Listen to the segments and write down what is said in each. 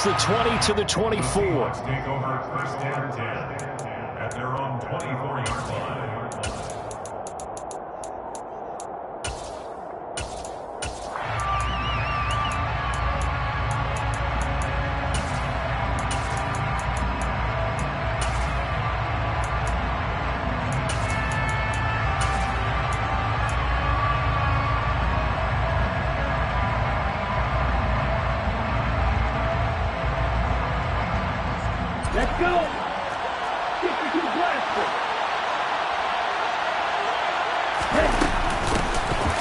the 20 to the 24. Take over first and 10 at their own 24-yard line. Let's go! Get the blaster!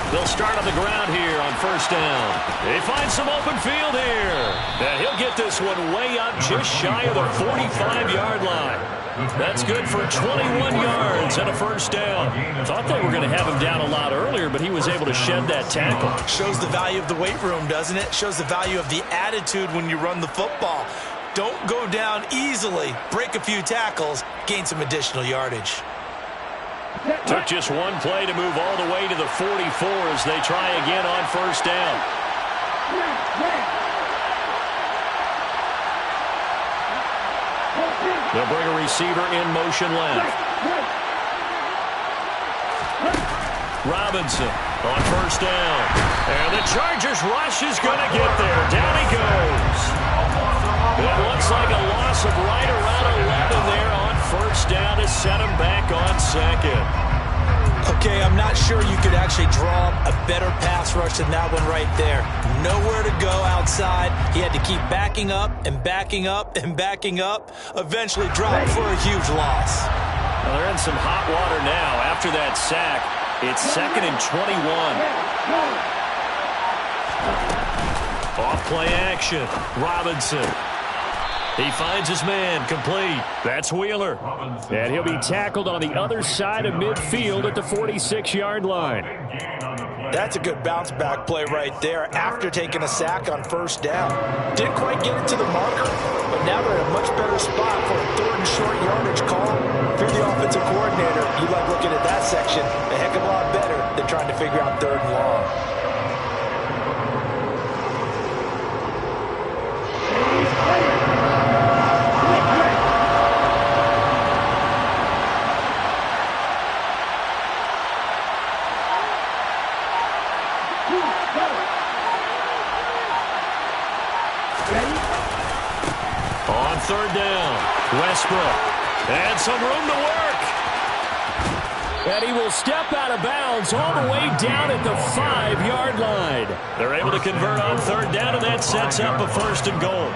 They'll start on the ground here on first down. They find some open field here. And he'll get this one way up just shy of the 45-yard line. That's good for 21 yards and a first down. Thought they were going to have him down a lot earlier, but he was able to shed that tackle. Shows the value of the weight room, doesn't it? Shows the value of the attitude when you run the football. Don't go down easily. Break a few tackles. Gain some additional yardage. Took just one play to move all the way to the 44 as they try again on first down. They'll bring a receiver in motion left. Robinson on first down. And the Chargers rush is going to get there. Down he goes. It looks like a loss of right around 11 there on first down to set him back on second. Okay, I'm not sure you could actually draw a better pass rush than that one right there. Nowhere to go outside. He had to keep backing up and backing up and backing up. Eventually dropped for a huge loss. Well, they're in some hot water now after that sack. It's 2nd and 21. Off play action. Robinson. He finds his man, complete. That's Wheeler. And he'll be tackled on the other side of midfield at the 46-yard line. That's a good bounce-back play right there after taking a sack on first down. Didn't quite get it to the marker, but now they're in a much better spot for a 3rd and short yardage call. If you're the offensive coordinator, you like looking at that section a heck of a lot better than trying to figure out 3rd and long. On 3rd down, Westbrook. And some room to work. And he will step out of bounds all the way down at the 5-yard line. They're able to convert on 3rd down, and that sets up a 1st and goal.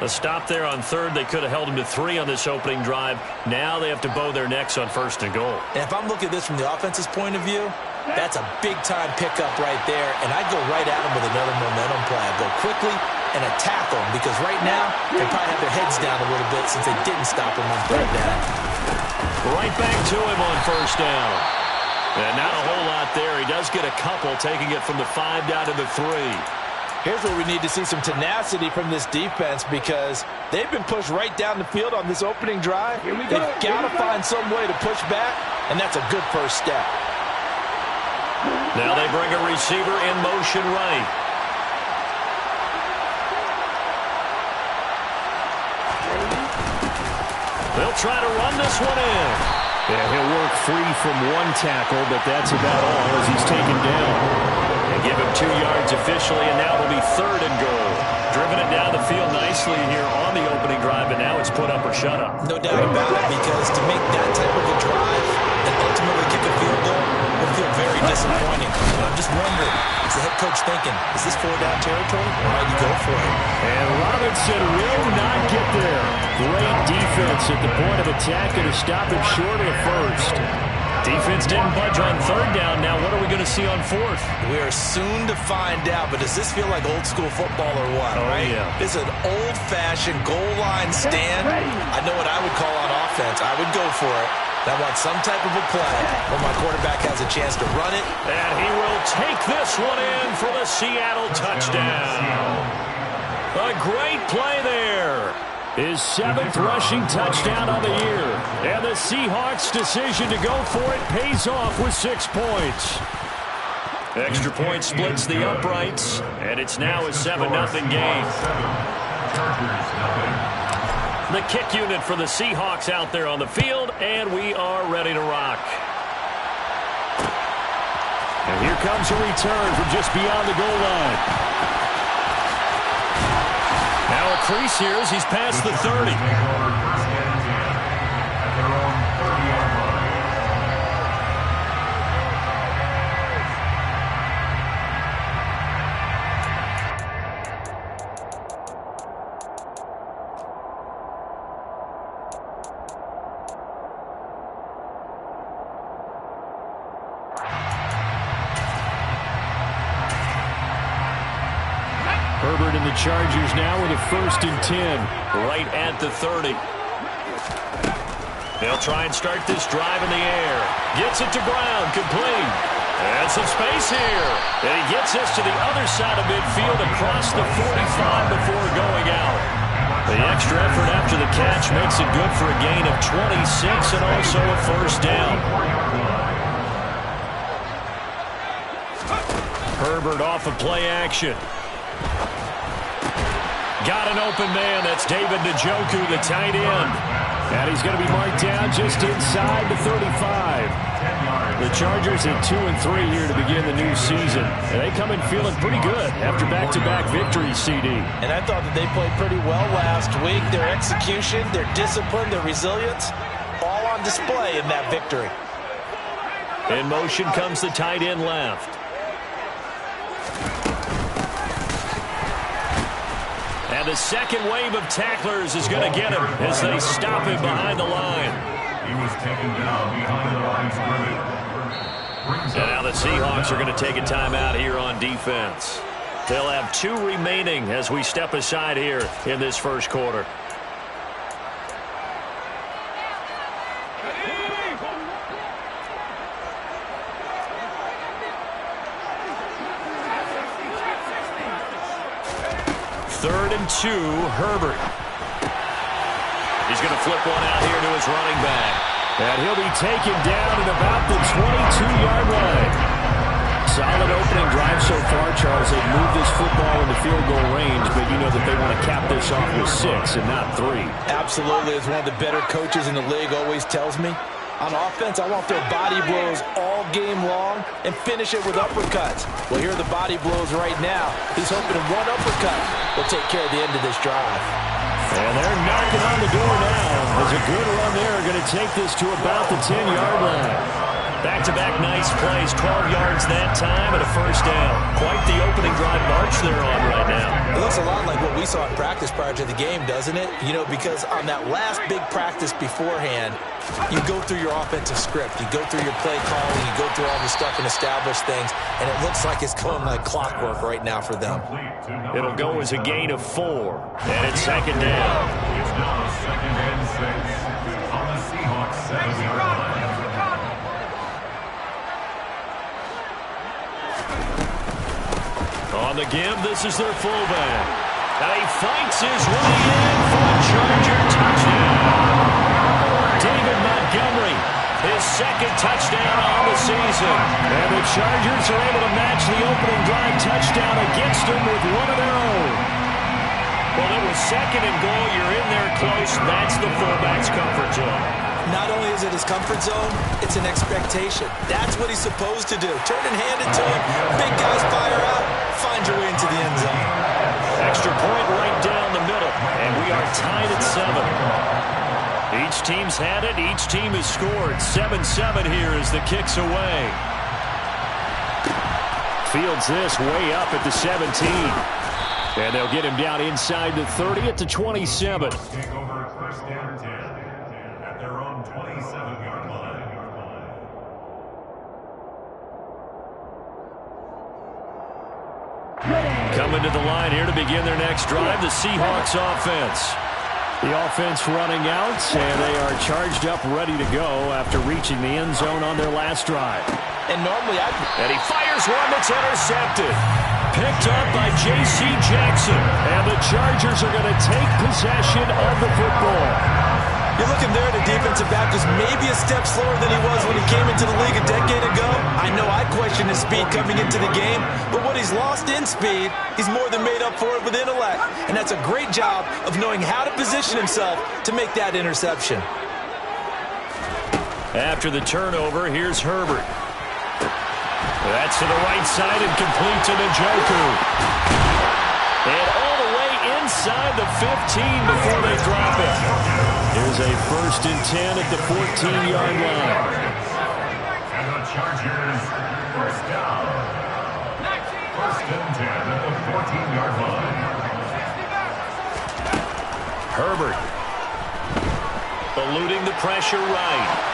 A stop there on 3rd. They could have held him to 3 on this opening drive. Now they have to bow their necks on 1st and goal. And if I'm looking at this from the offense's point of view, that's a big-time pickup right there, and I'd go right at him with another momentum play. I'd go quickly and attack them, because right now they probably have their heads down a little bit since they didn't stop him on 3rd down. Right back to him on 1st down. And not a whole lot there. He does get a couple, taking it from the 5 down to the 3. Here's where we need to see some tenacity from this defense, because they've been pushed right down the field on this opening drive. They've got to find some way to push back, and that's a good first step. Now they bring a receiver in motion right. They'll try to run this one in. Yeah, he'll work free from one tackle, but that's about all as he's taken down. They give him 2 yards officially, and now it'll be 3rd and goal. Driven it down the field nicely here on the opening drive, and now it's put up or shut up. No doubt about it, because to make that type of a drive and ultimately kick a field goal will feel very disappointing. I'm just wondering, is the head coach thinking, is this 4-down territory, or might he go for it? And Robinson will not get there. Great defense at the point of attack to stop him short of the 1st. Defense didn't budge on 3rd down. Now what are we going to see on 4th? We are soon to find out, but does this feel like old school football or what, right? Yeah. This is an old-fashioned goal line stand. I know what I would call on offense. I would go for it. I want some type of a play where my quarterback has a chance to run it. And he will take this one in for the Seattle touchdown. A great play there. His 7th rushing touchdown on the year. And the Seahawks' decision to go for it pays off with 6 points. Extra point splits the uprights, and it's now a 7-0 game. Chargers, nothing. The kick unit for the Seahawks out there on the field, and we are ready to rock. And here comes a return from just beyond the goal line. Now a crease here as he's past the 30. Take over 1st and 10 at their own 30-yard line. Herbert and the Chargers now with a 1st and 10, right at the 30. They'll try and start this drive in the air. Gets it to Brown, complete. And some space here. And he gets this to the other side of midfield across the 45 before going out. The extra effort after the catch makes it good for a gain of 26 and also a 1st down. Herbert off of play action. Got an open man. That's David Njoku, the tight end. And he's going to be marked down just inside the 35. The Chargers at 2-3 here to begin the new season. And they come in feeling pretty good after back-to-back victories, CD. And I thought that they played pretty well last week. Their execution, their discipline, their resilience, all on display in that victory. In motion comes the tight end left. And the second wave of tacklers is going to get him as they stop him behind the line. He was taken down behind the line of scrimmage. And now the Seahawks are going to take a timeout here on defense. They'll have 2 remaining as we step aside here in this first quarter. Third and 2, Herbert. He's going to flip one out here to his running back. And he'll be taken down at about the 22-yard line. Solid opening drive so far, Charles. They've moved this football into field goal range, but you know that they want to cap this off with 6 and not 3. Absolutely. As one of the better coaches in the league always tells me, on offense, I want their body blows all game long and finish it with uppercuts. Well, here are the body blows right now. He's hoping one uppercut will take care of the end of this drive. And they're knocking on the door now. As a good run there, going to take this to about the 10-yard line. Back-to-back nice plays, 12 yards that time and a 1st down. Quite the opening drive march they're on right now. It looks a lot like what we saw in practice prior to the game, doesn't it? You know, because on that last big practice beforehand, you go through your offensive script. You go through your play calling. You go through all the stuff and establish things. And it looks like it's going like clockwork right now for them. It'll go as a gain of 4. And it's 2nd down. It's now 2nd and 6 on the Seahawks 7-yard line. On the give, this is their fullback. And he fights his way in for a Charger touchdown. David Montgomery, his 2nd touchdown on the season. And the Chargers are able to match the opening drive touchdown against them with one of their own. Well, it was 2nd and goal. You're in there close. That's the fullback's comfort zone. Not only is it his comfort zone, it's an expectation. That's what he's supposed to do. Turn and hand it to him. Big guys fire out. Find your way into the end zone. Extra point right down the middle. And we are tied at 7. Each team's had it. Each team has scored. 7-7 here as the kick's away. Fields this way up at the 17. And they'll get him down inside the 30 at the 27. Take over 1st and 10 at their own 27-yard line. Coming to the line here to begin their next drive, the Seahawks offense. The offense running out, and they are charged up, ready to go after reaching the end zone on their last drive. And normally And he fires one that's intercepted. Picked up by J.C. Jackson. And the Chargers are going to take possession of the football. You're looking there at a defensive back who's maybe a step slower than he was when he came into the league a decade ago. I know I questioned his speed coming into the game, but what he's lost in speed, he's more than made up for it with intellect. And that's a great job of knowing how to position himself to make that interception. After the turnover, here's Herbert. That's to the right side and complete to Njoku. And all the way inside the 15 before they drop it. Here's a 1st and 10 at the 14-yard line. And the Chargers, first down. 1st and 10 at the 14-yard line. Herbert. Eluding the pressure right.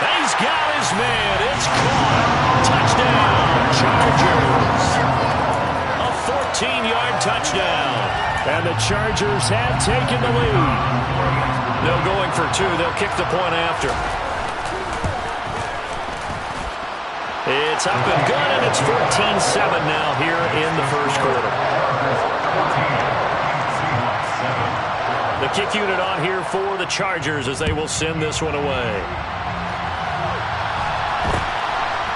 He's got his man. It's caught. Touchdown, Chargers. A 14-yard touchdown. And the Chargers have taken the lead. No going for two. They'll kick the point after. It's up and good, and it's 14-7 now here in the first quarter. The kick unit on here for the Chargers as they will send this one away.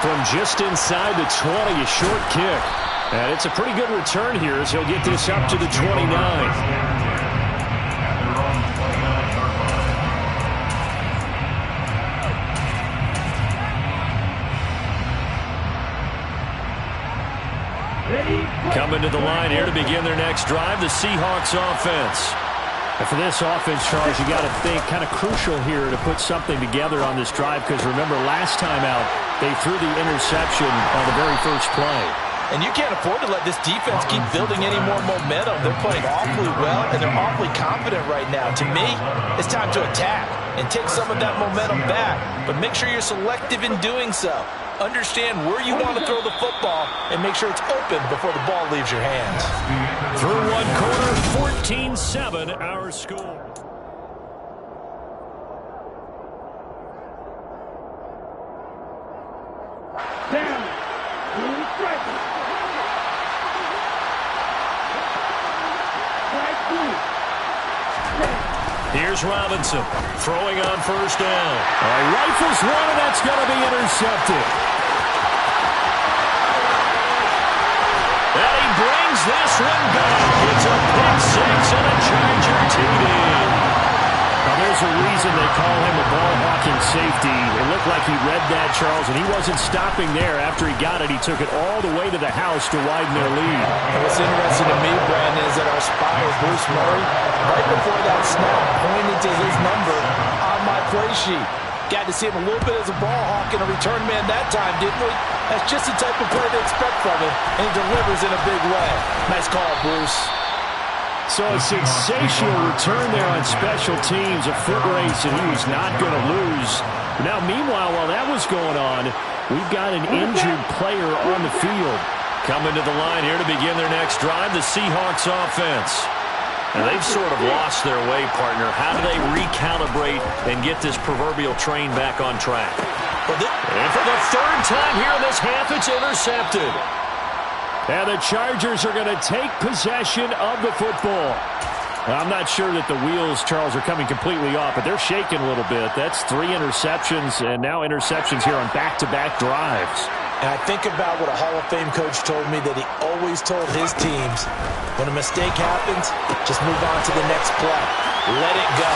From just inside the 20, a short kick. And it's a pretty good return here as he'll get this up to the 29. Coming to the line here to begin their next drive, the Seahawks offense. And for this offense, Charles, you got to think kind of crucial here to put something together on this drive because remember last time out they threw the interception on the very first play. And you can't afford to let this defense keep building any more momentum. They're playing awfully well, and they're awfully confident right now. To me, it's time to attack and take some of that momentum back. But make sure you're selective in doing so. Understand where you want to throw the football and make sure it's open before the ball leaves your hands. Through one quarter, 14-7 our score. Down. Strike. Strike two. Here's Robinson throwing on first down. Rifles one, and that's going to be intercepted. And he brings this one back. It's a pick six and a Charger TD. Now there's a reason they call him a ball-hawking safety. It looked like he read that, Charles, and he wasn't stopping there. After he got it, he took it all the way to the house to widen their lead. And what's interesting to me, Brandon, is that our spotter, Bruce Murray, right before that snap, pointed to his number on my play sheet. Got to see him a little bit as a ball hawk and a return man that time, didn't we? That's just the type of play they expect from him, and he delivers in a big way. Nice call, Bruce. So a sensational return there on special teams, a foot race that he was not going to lose. Now, meanwhile, while that was going on, we've got an injured player on the field. Coming to the line here to begin their next drive, the Seahawks offense. And they've sort of lost their way, partner. How do they recalibrate and get this proverbial train back on track? And for the third time here in this half, it's intercepted. And the Chargers are going to take possession of the football. I'm not sure that the wheels, Charles, are coming completely off, but they're shaking a little bit. That's 3 interceptions, and now interceptions here on back-to-back drives. And I think about what a Hall of Fame coach told me that he always told his teams, when a mistake happens, just move on to the next play. Let it go.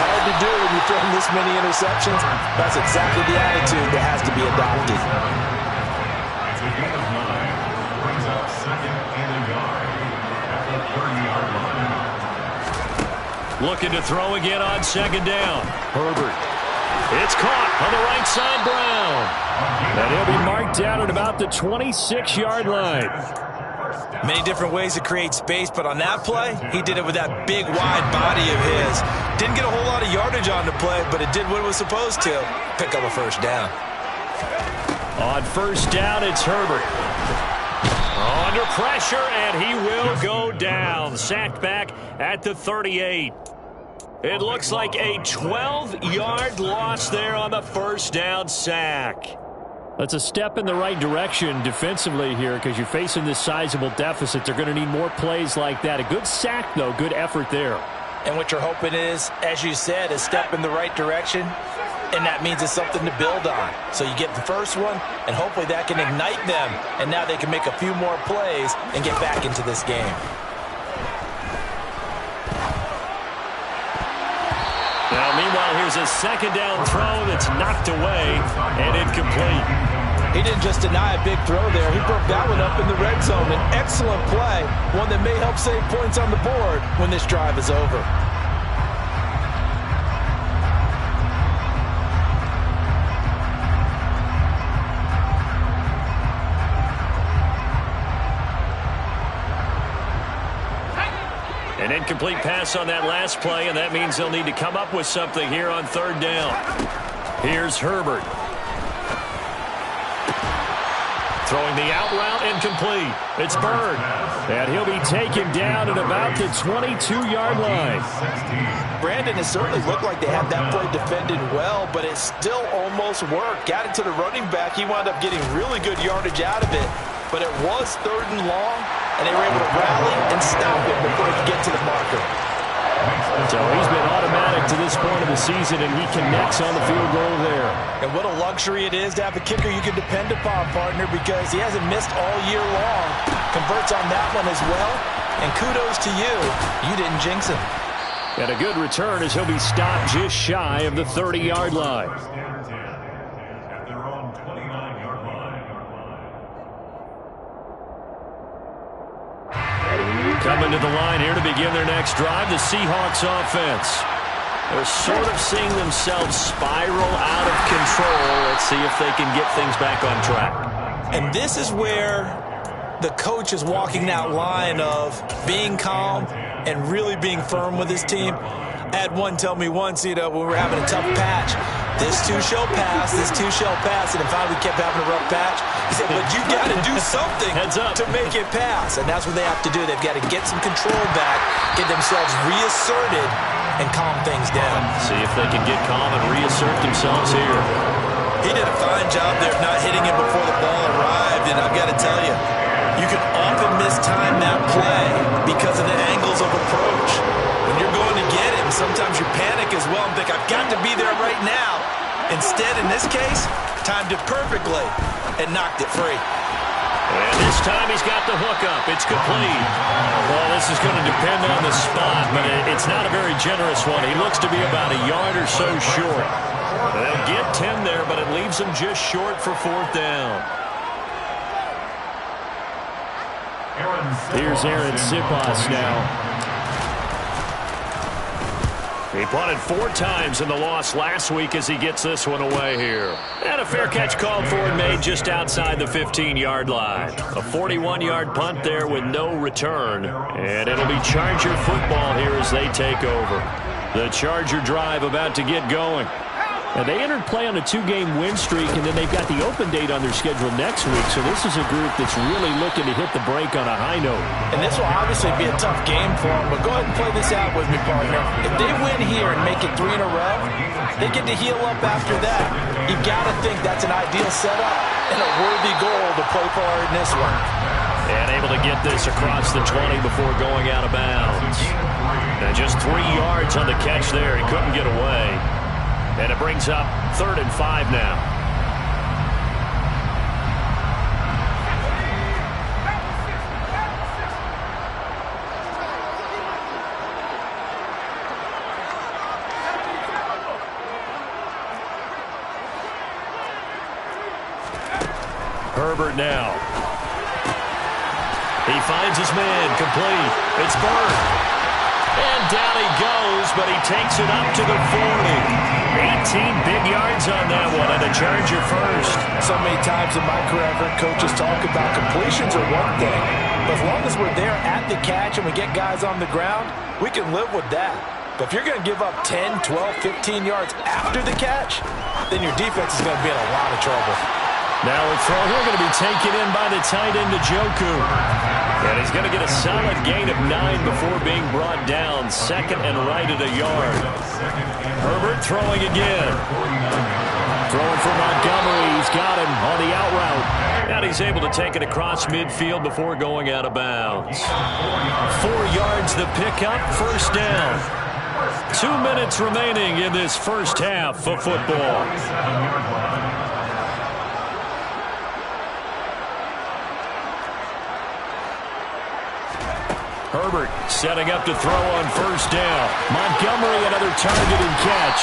Hard to do when you throw this many interceptions. That's exactly the attitude that has to be adopted. It's a gain of 9. Brings up 2nd and a yard at the 30-yard line. Looking to throw again on 2nd down. Herbert. It's caught on the right side, Brown. And he'll be marked down at about the 26-yard line. Many different ways to create space, but on that play, he did it with that big, wide body of his. Didn't get a whole lot of yardage on the play, but it did what it was supposed to. Pick up a first down. On first down, it's Herbert. Under pressure, and he will go down. Sacked back at the 38. It looks like a 12-yard loss there on the first down sack. That's a step in the right direction defensively here because you're facing this sizable deficit. They're going to need more plays like that. A good sack, though. Good effort there. And what you're hoping is, as you said, a step in the right direction. And that means it's something to build on. So you get the first one, and hopefully that can ignite them. And now they can make a few more plays and get back into this game. Now, meanwhile, here's a second down throw that's knocked away and incomplete. He didn't just deny a big throw there. He broke that one up in the red zone. An excellent play, one that may help save points on the board when this drive is over. An incomplete pass on that last play, and that means they'll need to come up with something here on third down. Here's Herbert. Throwing the out route, incomplete. It's Bird. And he'll be taken down at about the 22-yard line. Brandon, it certainly looked like they had that play defended well, but it still almost worked. Got it to the running back. He wound up getting really good yardage out of it. But it was third and long, and they were able to rally and stop him before he could get to the marker. So he's been automatic to this point of the season, and he connects on the field goal there. And what a luxury it is to have a kicker you can depend upon, partner, because he hasn't missed all year long. Converts on that one as well, and kudos to you. You didn't jinx him. And a good return as he'll be stopped just shy of the 30-yard line. At their own 29-yard line. Coming to the line here to begin their next drive, the Seahawks offense. They're sort of seeing themselves spiral out of control. Let's see if they can get things back on track. And this is where the coach is walking that line of being calm and really being firm with his team. I had one tell me once, when we were having a tough patch, this too shall pass, this too shall pass, and if we kept having a rough patch, he said, but you got to do something to make it pass, and that's what they have to do. They've got to get some control back, get themselves reasserted, and calm things down. See if they can get calm and reassert themselves here. He did a fine job there of not hitting him before the ball arrived, and I've got to tell you, you can often mistime that play because of the angles of approach. When you're going to get him, sometimes you panic as well and think, I've got to be there right now. Instead, in this case, timed it perfectly and knocked it free. And this time he's got the hook up. It's complete. Well, this is going to depend on the spot, but it's not a very generous one. He looks to be about a yard or so short. They'll get 10 there, but it leaves him just short for fourth down. Here's Aaron Siposs now. He punted 4 times in the loss last week as he gets this one away here. And a fair catch called for and made just outside the 15-yard line. A 41-yard punt there with no return. And it'll be Charger football here as they take over. The Charger drive about to get going. And they entered play on a 2-game win streak, and then they've got the open date on their schedule next week. So this is a group that's really looking to hit the break on a high note. And this will obviously be a tough game for them, but go ahead and play this out with me, partner. If they win here and make it 3 in a row, they get to heal up after that. You've got to think that's an ideal setup and a worthy goal to play for in this one. And able to get this across the 20 before going out of bounds. Now just 3 yards on the catch there. He couldn't get away. And it brings up 3rd and 5 now. Herbert now. He finds his man, complete. It's Bird. And down he goes, but he takes it up to the 40. 18 big yards on that one, and a Charger first. So many times in my career, I've heard coaches talk about completions are one thing, but as long as we're there at the catch and we get guys on the ground, we can live with that. But if you're going to give up 10, 12, 15 yards after the catch, then your defense is going to be in a lot of trouble. Now a throw here going to be taken in by the tight end, Njoku. And he's going to get a solid gain of 9 before being brought down. 2nd and right at a yard. Herbert throwing again. Throwing for Montgomery. He's got him on the out route. And he's able to take it across midfield before going out of bounds. 4 yards the pickup, first down. 2 minutes remaining in this first half of football. Herbert setting up to throw on first down. Montgomery another target and catch.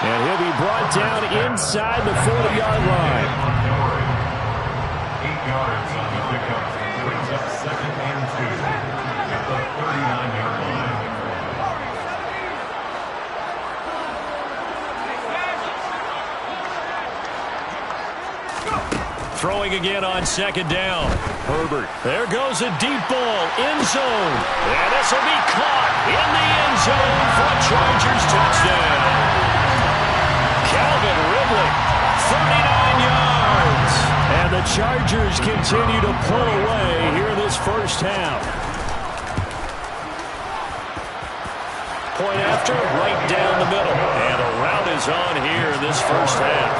And he'll be brought down inside the 40-yard line. 8 yards on the pickup. Brings up 2nd and 2 at the 39-yard line. Throwing again on 2nd down. Herbert. There goes a deep ball. End zone. And this will be caught in the end zone for a Chargers touchdown. Calvin Ridley, 39 yards. And the Chargers continue to pull away here in this first half. Point after, right down the middle. And a rout is on here in this first half.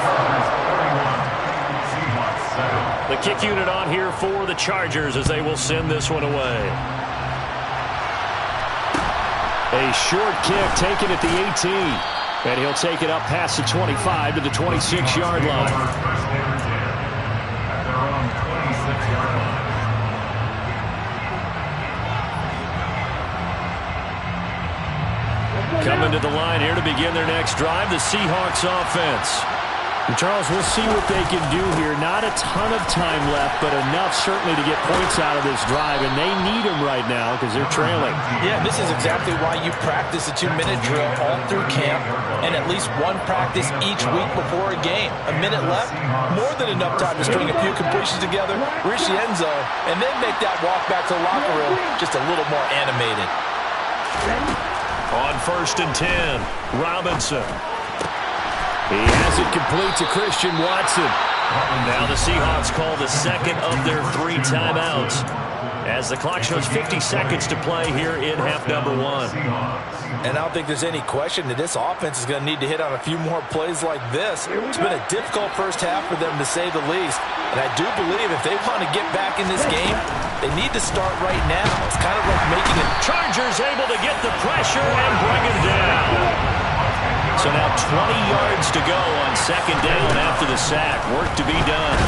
The kick unit on here for the Chargers as they will send this one away. A short kick taken at the 18. And he'll take it up past the 25 to the 26-yard line. At their own 26-yard line. Coming to the line here to begin their next drive, the Seahawks offense. And Charles, we'll see what they can do here. Not a ton of time left, but enough certainly to get points out of this drive, and they need them right now because they're trailing. Yeah, this is exactly why you practice a 2-minute drill all through camp and at least one practice each week before a game. A minute left, more than enough time to string a few completions together, reach the end zone, and then make that walk back to the locker room just a little more animated. On 1st and 10, Robinson. He has it complete to Christian Watson. Now the Seahawks call the second of their 3 timeouts as the clock shows 50 seconds to play here in half number 1. And I don't think there's any question that this offense is going to need to hit on a few more plays like this. It's been a difficult first half for them, to say the least. And I do believe if they want to get back in this game, they need to start right now. It's kind of like making it. Chargers able to get the pressure and bring it down. So now 20 yards to go on 2nd down after the sack. Work to be done.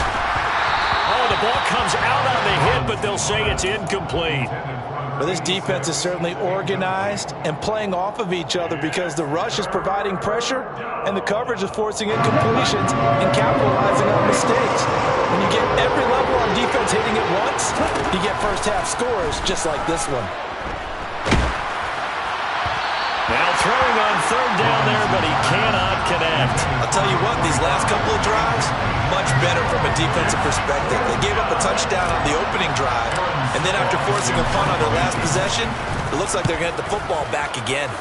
Oh, the ball comes out on the hit, but they'll say it's incomplete. Well, this defense is certainly organized and playing off of each other because the rush is providing pressure and the coverage is forcing incompletions and capitalizing on mistakes. When you get every level on defense hitting it once, you get first half scores just like this one. Now throwing on 3rd down there, but he cannot connect. I'll tell you what, these last couple of drives, much better from a defensive perspective. They gave up a touchdown on the opening drive, and then after forcing a punt on their last possession, it looks like they're going to get the football back again.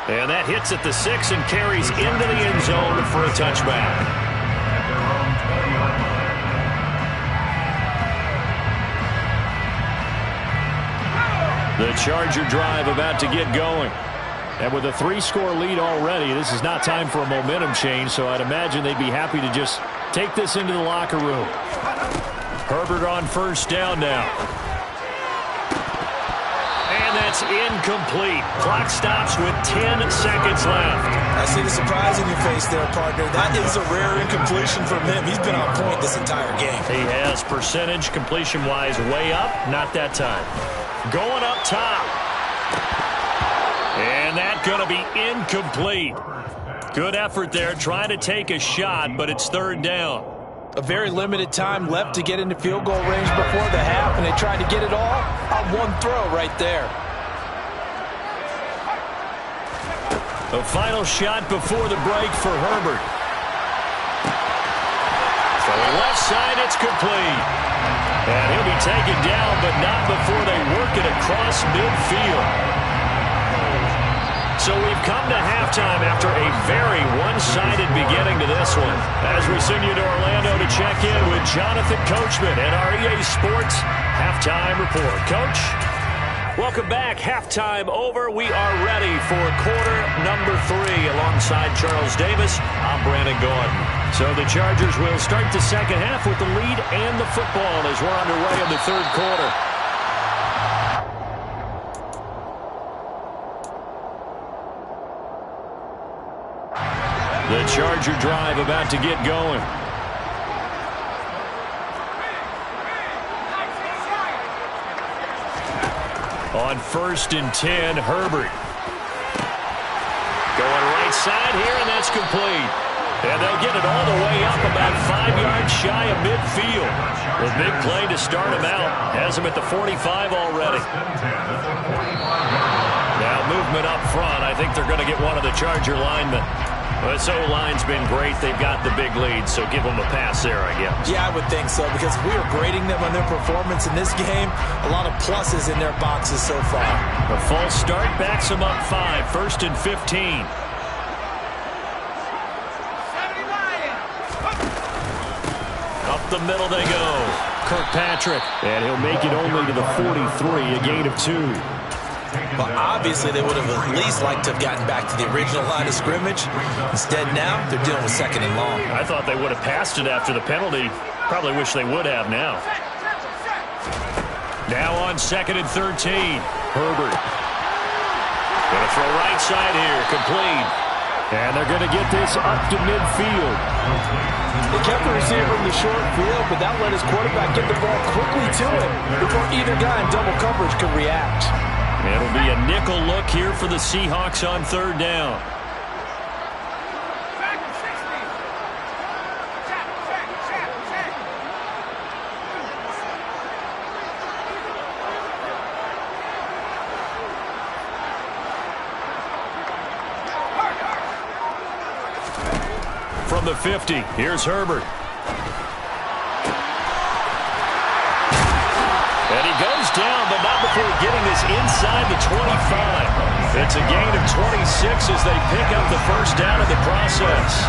And that hits at the 6 and carries into the end zone for a touchback. The Charger drive about to get going. And with a 3-score lead already, this is not time for a momentum change, so I'd imagine they'd be happy to just take this into the locker room. Herbert on 1st down now. And that's incomplete. Clock stops with 10 seconds left. I see the surprise in your face there, partner. That is a rare incompletion from him. He's been on point this entire game. He has percentage completion-wise way up, not that time. Going up top. And that's going to be incomplete. Good effort there, trying to take a shot, but it's 3rd down. A very limited time left to get into field goal range before the half, and they tried to get it all on one throw right there. The final shot before the break for Herbert. To the left side, it's complete. And he'll be taken down, but not before they work it across midfield. So we've come to halftime after a very one-sided beginning to this one. As we send you to Orlando to check in with Jonathan Coachman at our EA Sports Halftime Report. Coach? Welcome back. Halftime over. We are ready for quarter number 3 alongside Charles Davis. I'm Brandon Gordon. So the Chargers will start the second half with the lead and the football as we're underway in the 3rd quarter. Charger drive about to get going. On 1st and 10, Herbert. Going right side here, and that's complete. And they'll get it all the way up about 5 yards shy of midfield. The big play to start him out. Has him at the 45 already. Now movement up front. I think they're going to get one of the Charger linemen. This O-line's been great. They've got the big lead, so give them a pass there, I guess. Yeah, I would think so, because if we are grading them on their performance in this game, a lot of pluses in their boxes so far. The false start backs them up 5, 1st and 15. Up the middle they go. Kirkpatrick, and he'll make it only to the 43, a gain of 2. But obviously they would have at least liked to have gotten back to the original line of scrimmage. Instead now, they're dealing with 2nd and long. I thought they would have passed it after the penalty. Probably wish they would have now. Now on 2nd and 13. Herbert. Going to throw right side here. Complete. And they're going to get this up to midfield. They kept the receiver in the short field, but that let his quarterback get the ball quickly to him before either guy in double coverage could react. It'll be a nickel look here for the Seahawks on 3rd down. From the 50, here's Herbert. And he goes down, but not before getting this inside the 25. It's a gain of 26 as they pick up the 1st down in the process.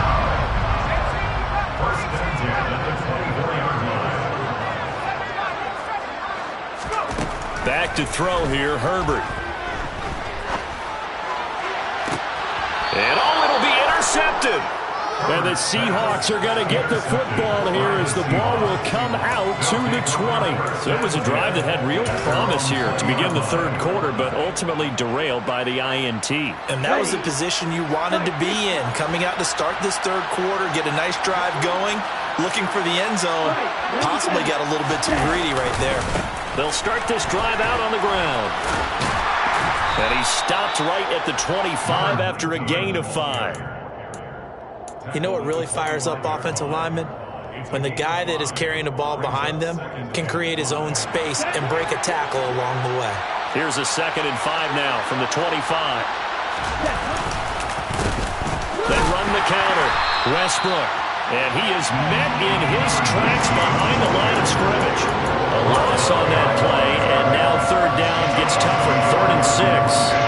1st and 10 at the 24-yard line. Back to throw here, Herbert. And it'll be intercepted. And the Seahawks are going to get the football here as the ball will come out to the 20. So it was a drive that had real promise here to begin the 3rd quarter, but ultimately derailed by the INT. And that was the position you wanted to be in. Coming out to start this 3rd quarter, get a nice drive going, looking for the end zone. Possibly got a little bit too greedy right there. They'll start this drive out on the ground. And he stopped right at the 25 after a gain of 5. You know what really fires up offensive linemen? When the guy that is carrying the ball behind them can create his own space and break a tackle along the way. Here's a 2nd and 5 now from the 25. They run the counter. Westbrook. And he is met in his tracks behind the line of scrimmage. A loss on that play, and now 3rd down gets tougher. 3rd and 6.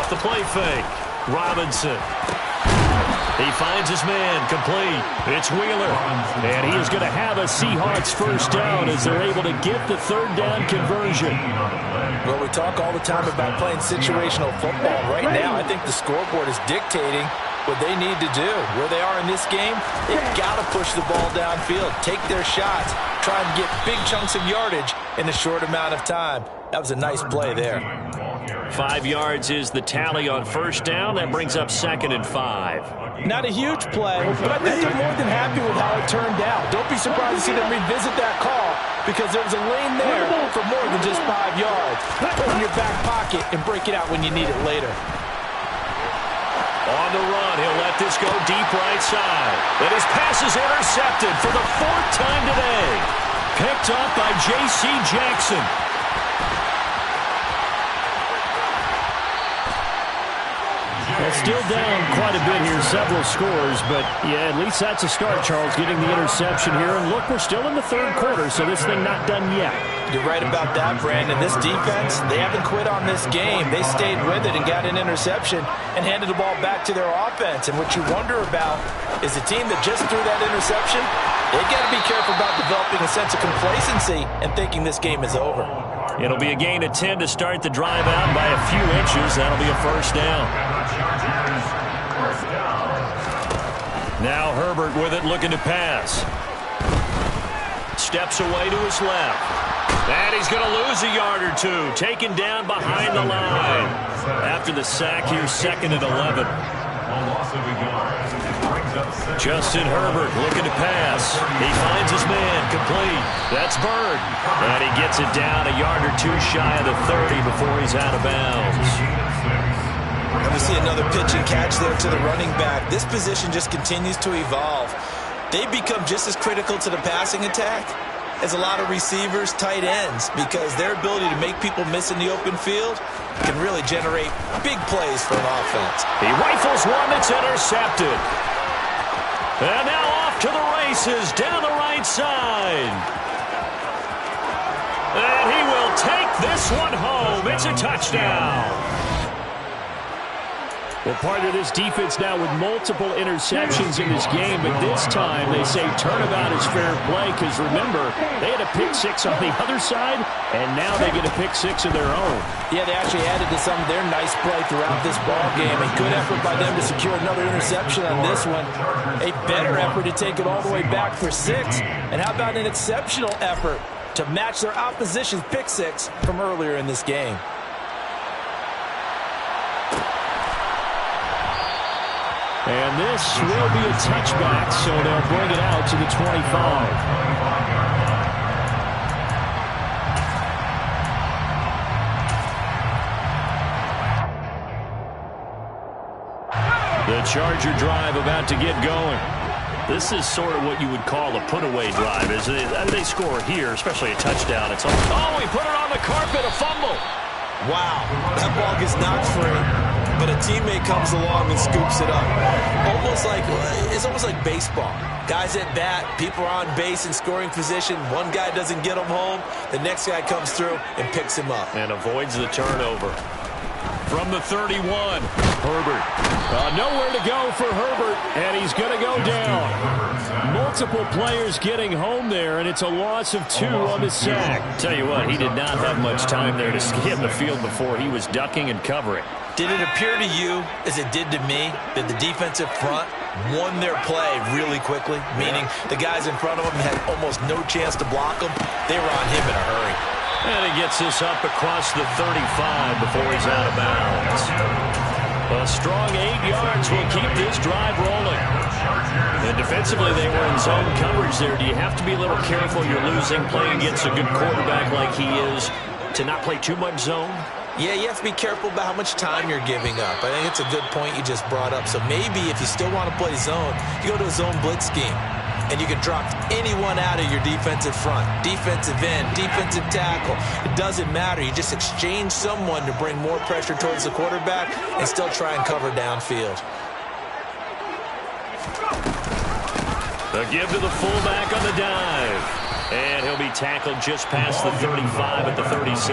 The play fake. Robinson. He finds his man. Complete. It's Wheeler. And he is going to have a Seahawks 1st down as they're able to get the 3rd down conversion. Well, we talk all the time about playing situational football. Right now, I think the scoreboard is dictating what they need to do. Where they are in this game, they've got to push the ball downfield, take their shots, try and get big chunks of yardage in a short amount of time. That was a nice play there. 5 yards is the tally on 1st down. That brings up 2nd and 5. Not a huge play, but I think they're more than happy with how it turned out. Don't be surprised to see them revisit that call because there was a lane there for more than just 5 yards. Put it in your back pocket and break it out when you need it later. On the run, he'll let this go deep right side. And his pass is intercepted for the 4th time today. Picked up by J.C. Jackson. Well, still down quite a bit here, several scores, but yeah, at least that's a start, Charles, getting the interception here. And look, we're still in the 3rd quarter, so this thing not done yet. You're right about that, Brandon. This defense, they haven't quit on this game. They stayed with it and got an interception and handed the ball back to their offense. And what you wonder about is the team that just threw that interception, they got to be careful about developing a sense of complacency and thinking this game is over. It'll be a gain of 10 to start the drive out by a few inches. That'll be a 1st down. Now Herbert with it, looking to pass. steps away to his left. And he's going to lose a yard or two, taken down behind the line. After the sack, here's 2nd and 11. Justin Herbert looking to pass. He finds his man, complete. That's Bird. And he gets it down a yard or two shy of the 30 before he's out of bounds. And we see another pitch and catch there to the running back. This position just continues to evolve. They become just as critical to the passing attack as a lot of receivers, tight ends, because their ability to make people miss in the open field can really generate big plays for an offense. He rifles one that's intercepted. And now off to the races down the right side. And he will take this one home. It's a touchdown. Well, part of this defense now with multiple interceptions in this game, but this time they say turnabout is fair play because, remember, they had a pick six on the other side, and now they get a pick six of their own. Yeah, they actually added to some of their nice play throughout this ball game. A good effort by them to secure another interception on this one. A better effort to take it all the way back for 6. And how about an exceptional effort to match their opposition's pick six from earlier in this game? And this will be a touchback, so they'll bring it out to the 25. The Charger drive about to get going. This is sort of what you would call a put-away drive. As they score here, especially a touchdown, it's all, oh, he put it on the carpet, a fumble. Wow, that ball gets knocked free, but a teammate comes along and scoops it up. It's almost like baseball. Guys at bat, people are on base in scoring position. One guy doesn't get him home. The next guy comes through and picks him up. And avoids the turnover. From the 31, Herbert. Nowhere to go for Herbert, and he's going to go down. Multiple players getting home there, and it's a loss of 2 on the sack. Tell you what, he did not have much time there to skim the field before he was ducking and covering. Did it appear to you, as it did to me, that the defensive front won their play really quickly? Meaning the guys in front of him had almost no chance to block him. They were on him in a hurry. And he gets this up across the 35 before he's out of bounds. A strong 8 yards will keep this drive rolling. And defensively, they were in zone coverage there. Do you have to be a little careful you're losing, playing against a good quarterback like he is, to not play too much zone? Yeah, you have to be careful about how much time you're giving up. I think it's a good point you just brought up. So maybe if you still want to play zone, you go to a zone blitz scheme. And you can drop anyone out of your defensive front, defensive end, defensive tackle. It doesn't matter. You just exchange someone to bring more pressure towards the quarterback and still try and cover downfield. The give to the fullback on the dive. And he'll be tackled just past the 35 at the 36.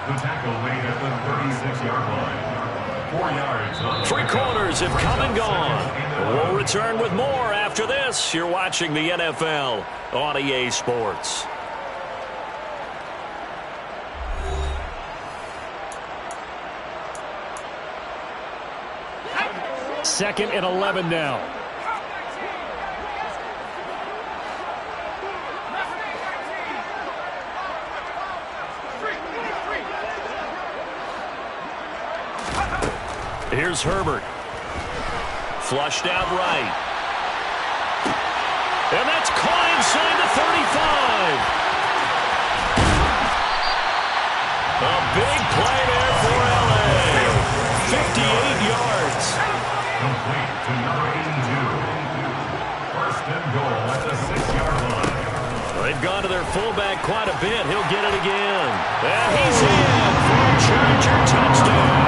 The tackle made at the 36-yard line. 4 yards. 3 quarters have come and gone. We'll return with more after this. You're watching the NFL on EA Sports. Second and 11 now. Here's Herbert. Flushed out right. And that's caught inside the 35. A big play there for L.A. 58 yards. Complete to number 82. First and goal at the 6-yard line. They've gone to their fullback quite a bit. He'll get it again. And he's in for a Charger touchdown.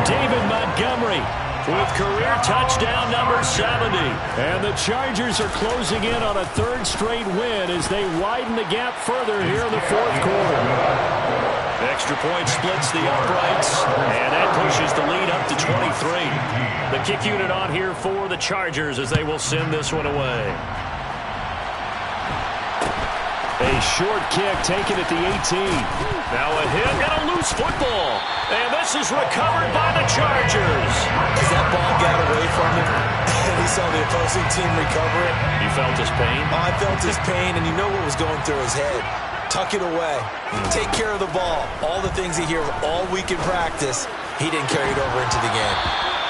David Montgomery with career touchdown number 70. And the Chargers are closing in on a 3rd straight win as they widen the gap further here in the 4th quarter. Extra point splits the uprights, and that pushes the lead up to 23. The kick unit on here for the Chargers as they will send this one away. A short kick taken at the 18. Now a hit and a loose football. And this is recovered by the Chargers. As that ball got away from him, and he he saw the opposing team recover it. You felt his pain? Oh, I felt his pain, and you know what was going through his head. Tuck it away. Take care of the ball. All the things he hears all week in practice, he didn't carry it over into the game.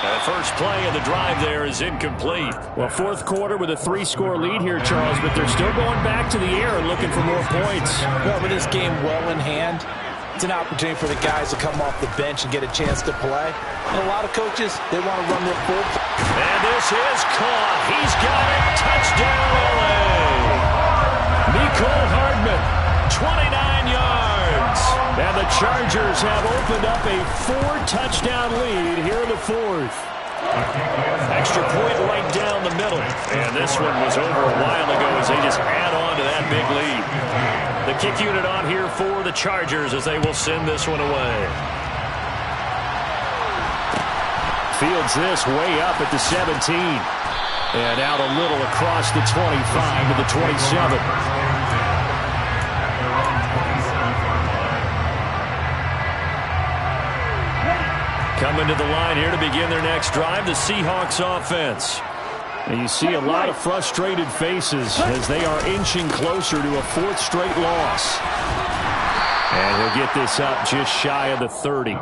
The first play of the drive there is incomplete. Well, fourth quarter with a 3-score lead here, Charles, but they're still going back to the air and looking for more points. Well, with this game well in hand, it's an opportunity for the guys to come off the bench and get a chance to play. And a lot of coaches, they want to run their full. And this is caught. He's got it. Touchdown, LA. Mecole Hardman, 29 yards. And the Chargers have opened up a 4-touchdown lead here in the fourth. Extra point right down the middle. And this one was over a while ago as they just add on to that big lead. The kick unit on here for the Chargers as they will send this one away. Fields this way up at the 17. And out a little across the 25 to the 27. Coming to the line here to begin their next drive, the Seahawks offense. And you see a lot of frustrated faces as they are inching closer to a 4th straight loss. And he'll get this up just shy of the 30.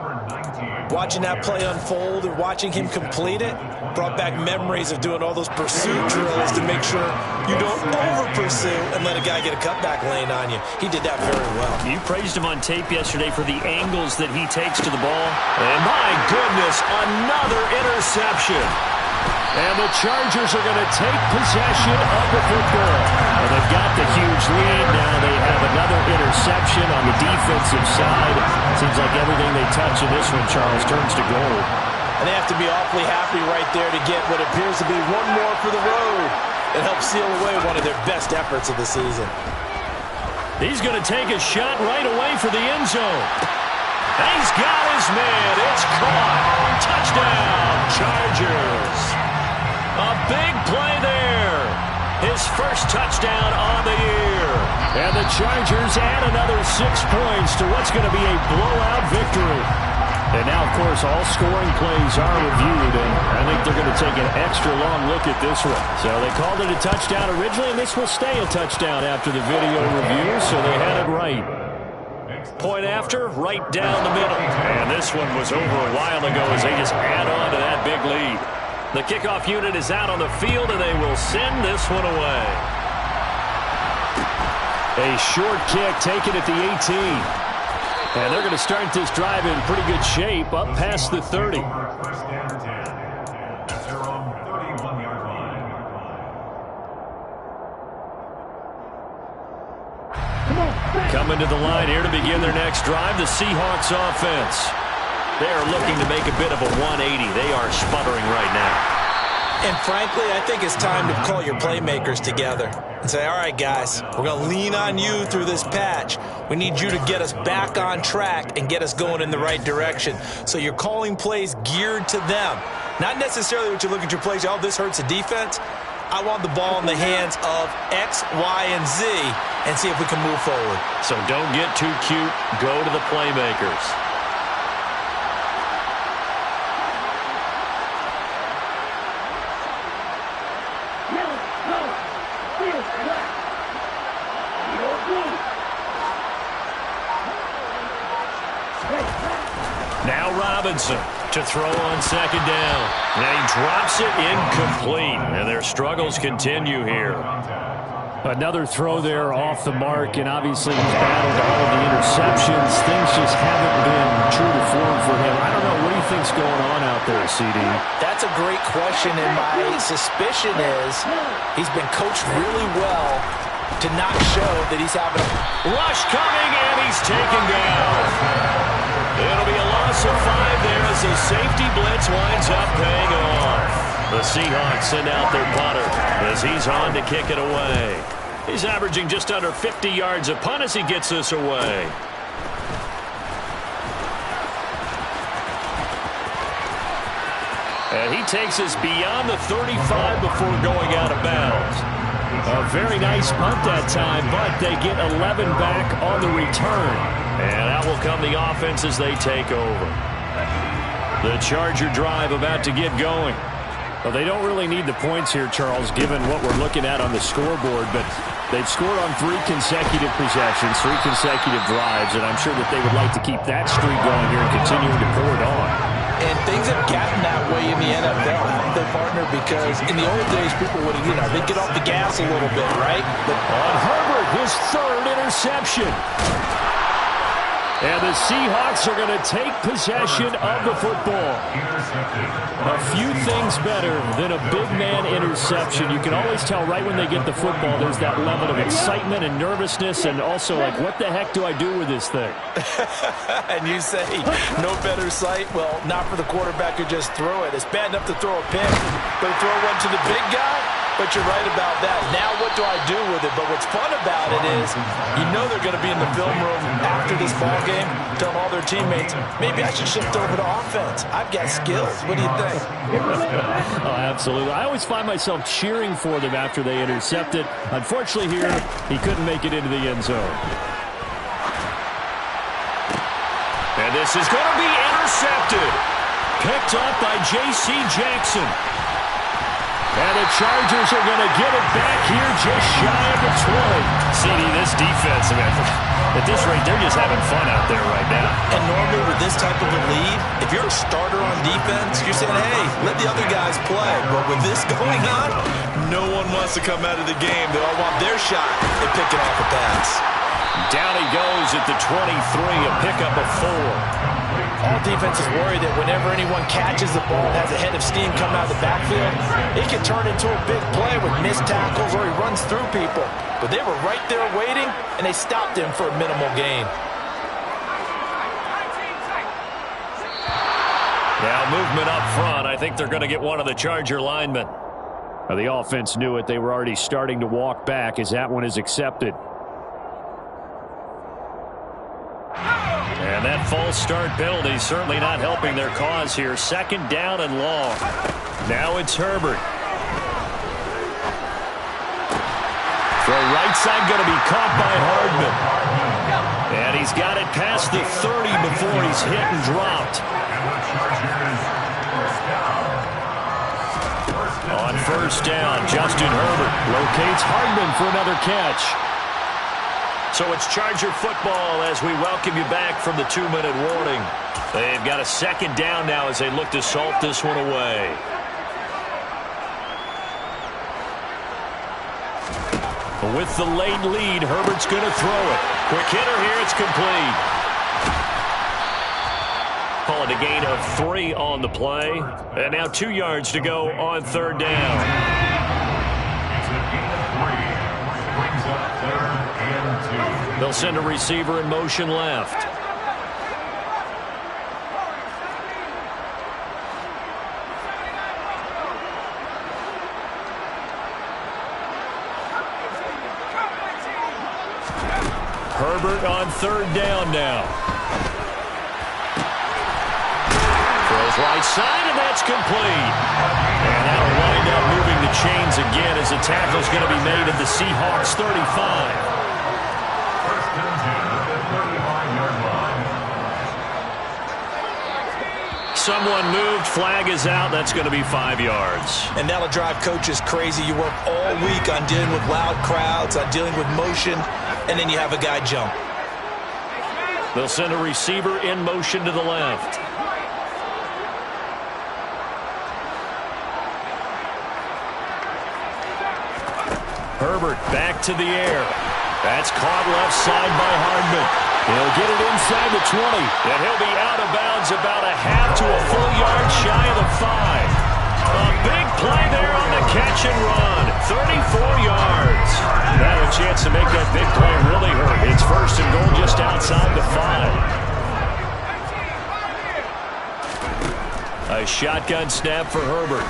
Watching that play unfold and watching him complete it brought back memories of doing all those pursuit drills to make sure you don't over-pursue and let a guy get a cutback lane on you. He did that very well. You praised him on tape yesterday for the angles that he takes to the ball. And my goodness, another interception. And the Chargers are going to take possession of the football. And they've got the huge lead. Now they have another interception on the defensive side. Seems like everything they touch in this one, Charles, turns to gold. And they have to be awfully happy right there to get what appears to be one more for the road. It helps seal away one of their best efforts of the season. He's going to take a shot right away for the end zone. And he's got his man. It's caught. Touchdown, Chargers. A big play there. His first touchdown on the year. And the Chargers add another 6 points to what's going to be a blowout victory. And now, of course, all scoring plays are reviewed, and I think they're going to take an extra long look at this one. So they called it a touchdown originally, and this will stay a touchdown after the video review, so they had it right. Point after, right down the middle. And this one was over a while ago as they just add on to that big lead. The kickoff unit is out on the field, and they will send this one away. A short kick taken at the 18. And they're going to start this drive in pretty good shape, up past the 30. Coming to the line here to begin their next drive, the Seahawks offense. They are looking to make a bit of a 180. They are sputtering right now. And frankly, I think it's time to call your playmakers together and say, all right, guys, we're going to lean on you through this patch. We need you to get us back on track and get us going in the right direction. So you're calling plays geared to them. Not necessarily what you look at your plays, oh, this hurts the defense. I want the ball in the hands of X, Y, and Z and see if we can move forward. So don't get too cute. Go to the playmakers. Now Robinson to throw on second down. And he drops it incomplete. And their struggles continue here. Another throw there off the mark, and obviously he's battled all of the interceptions. Things just haven't been true to form for him. I don't know, what do you think's going on out there, CD? That's a great question, and my suspicion is he's been coached really well to not show that he's having a rush coming, and he's taken down. It'll be a loss of 5 there as the safety blitz winds up paying off. The Seahawks send out their punter as he's on to kick it away. He's averaging just under 50 yards a punt as he gets this away. And he takes us beyond the 35 before going out of bounds. A very nice punt that time, but they get 11 back on the return. And out will come the offense as they take over. The Charger drive about to get going. Well, they don't really need the points here, Charles, given what we're looking at on the scoreboard, but they've scored on 3 consecutive possessions, 3 consecutive drives, and I'm sure that they would like to keep that streak going here and continuing to pour it on. And things have gotten that way in the NFL, their partner, because in the old days, people would, they'd get off the gas a little bit, right? But on Herbert, his 3rd interception. And the Seahawks are going to take possession of the football. A few things better than a big man interception. You can always tell right when they get the football, there's that level of excitement and nervousness, and also like, what the heck do I do with this thing? And you say, no better sight? Well, not for the quarterback who just threw it. It's bad enough to throw a pick, but to throw one to the big guy? But you're right about that. Now what do I do with it? But what's fun about it is they're going to be in the film room after this ball game telling all their teammates, maybe I should shift over to offense. I've got skills. What do you think? Oh, absolutely. I always find myself cheering for them after they intercept it. Unfortunately here, he couldn't make it into the end zone. And this is going to be intercepted. Picked up by J.C. Jackson. And the Chargers are going to get it back here just shy of the 20. CD, this defense, at this rate, they're just having fun out there right now. And normally with this type of a lead, if you're a starter on defense, you're saying, hey, let the other guys play. But with this going on, no one wants to come out of the game. They all want their shot at picking off a pass. Down he goes at the 23, a pickup of 4. All defenses worry that whenever anyone catches the ball and has a head of steam come out of the backfield, it can turn into a big play with missed tackles or he runs through people. But they were right there waiting, and they stopped him for a minimal gain. Now movement up front. I think they're going to get one of the Charger linemen. Now, the offense knew it. They were already starting to walk back as that one is accepted. And that false start penalty certainly not helping their cause here. 2nd down and long. Now it's Herbert. Throw right side going to be caught by Hardman. And he's got it past the 30 before he's hit and dropped. On 1st down, Justin Herbert locates Hardman for another catch. So it's Charger football as we welcome you back from the 2-minute warning. They've got a 2nd down now as they look to salt this one away. With the late lead, Herbert's going to throw it. Quick hitter here, it's complete. Call it a gain of 3 on the play. And now 2 yards to go on 3rd down. It's a gain of 3. Brings up 3rd and 2. They'll send a receiver in motion left. Herbert on 3rd down now. Throws right side, and that's complete. And that'll wind up moving the chains again as the tackle's going to be made at the Seahawks 35. Someone moved, flag is out, that's going to be 5 yards. And that'll drive coaches crazy. You work all week on dealing with loud crowds, on dealing with motion, and then you have a guy jump. They'll send a receiver in motion to the left. Herbert back to the air. That's caught left side by Hardman. He'll get it inside the 20, and he'll be out of bounds about a half to a full yard shy of the 5. A big play there on the catch and run. 34 yards. Now a chance to make that big play really hurt. It's 1st and goal just outside the 5. A shotgun snap for Herbert.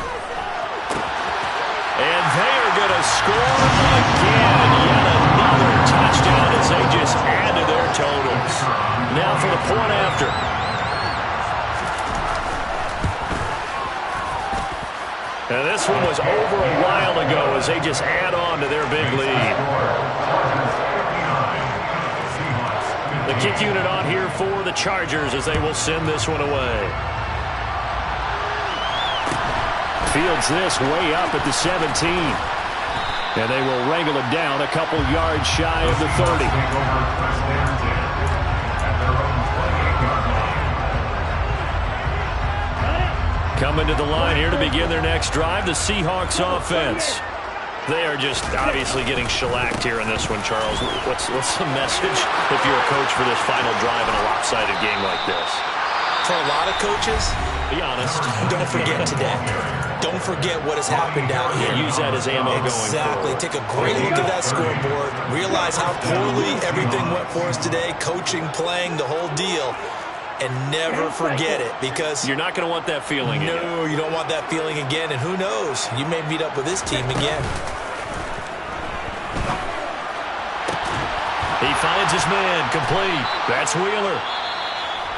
And they are going to score again. Yet another touchdown as they just add to their totals. Now for the point after. And this one was over a while ago as they just add on to their big lead. The kick unit on here for the Chargers as they will send this one away. Fields this way up at the 17. And they will wrangle it down a couple yards shy of the 30. Coming to the line here to begin their next drive, the Seahawks offense. They are just obviously getting shellacked here in this one, Charles. What's the message if you're a coach for this final drive in a lopsided game like this? For a lot of coaches, be honest. Don't forget today. Don't forget what has happened out here. Use that as ammo going forward. Exactly. Take a great look at that scoreboard. Realize how poorly everything went for us today. Coaching, playing, the whole deal. And never forget it, because you're not going to want that feeling again. No, you don't want that feeling again. And who knows? You may meet up with this team again. He finds his man complete. That's Wheeler.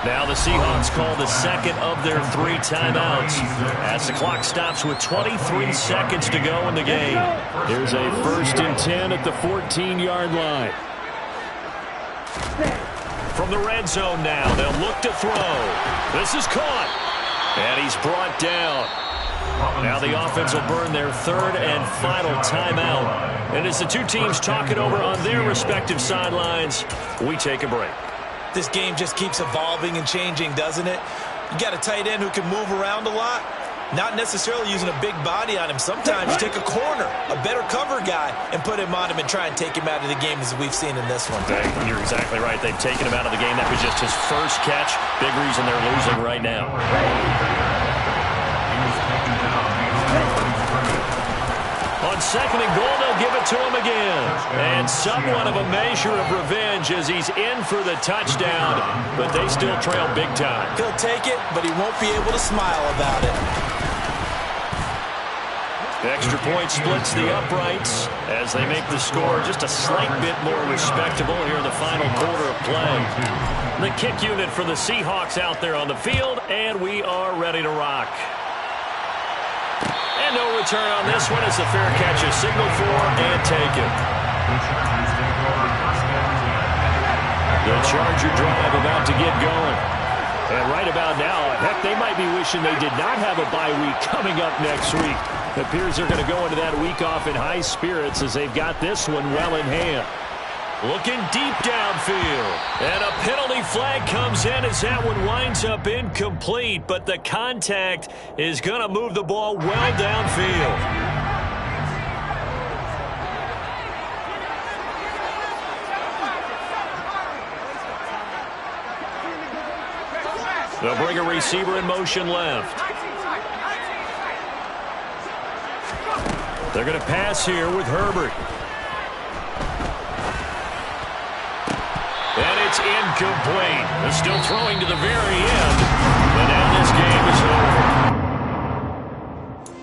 Now the Seahawks call the second of their 3 timeouts as the clock stops with 23 seconds to go in the game. Here's a 1st and 10 at the 14-yard line. From the red zone now, they'll look to throw. This is caught. And he's brought down. Now the offense will burn their 3rd and final timeout. And as the two teams talk it over on their respective sidelines, we take a break. This game just keeps evolving and changing, doesn't it? You got a tight end who can move around a lot. Not necessarily using a big body on him. Sometimes you take a corner, a better cover guy, and put him on him and try and take him out of the game, as we've seen in this one. You're exactly right. They've taken him out of the game. That was just his first catch. Big reason they're losing right now. On 2nd and goal, they'll give it to him again. And somewhat of a measure of revenge as he's in for the touchdown, but they still trail big time. He'll take it, but he won't be able to smile about it. The extra point splits the uprights as they make the score just a slight bit more respectable here in the final quarter of play. The kick unit for the Seahawks out there on the field, and we are ready to rock. And no return on this one as the fair catch is signaled for and taken. The Charger drive about to get going. And right about now, heck, they might be wishing they did not have a bye week coming up next week. It appears they're going to go into that week off in high spirits as they've got this one well in hand. Looking deep downfield. And a penalty flag comes in as that one winds up incomplete. But the contact is going to move the ball well downfield. They'll bring a receiver in motion left. They're going to pass here with Herbert. And it's incomplete. They're still throwing to the very end.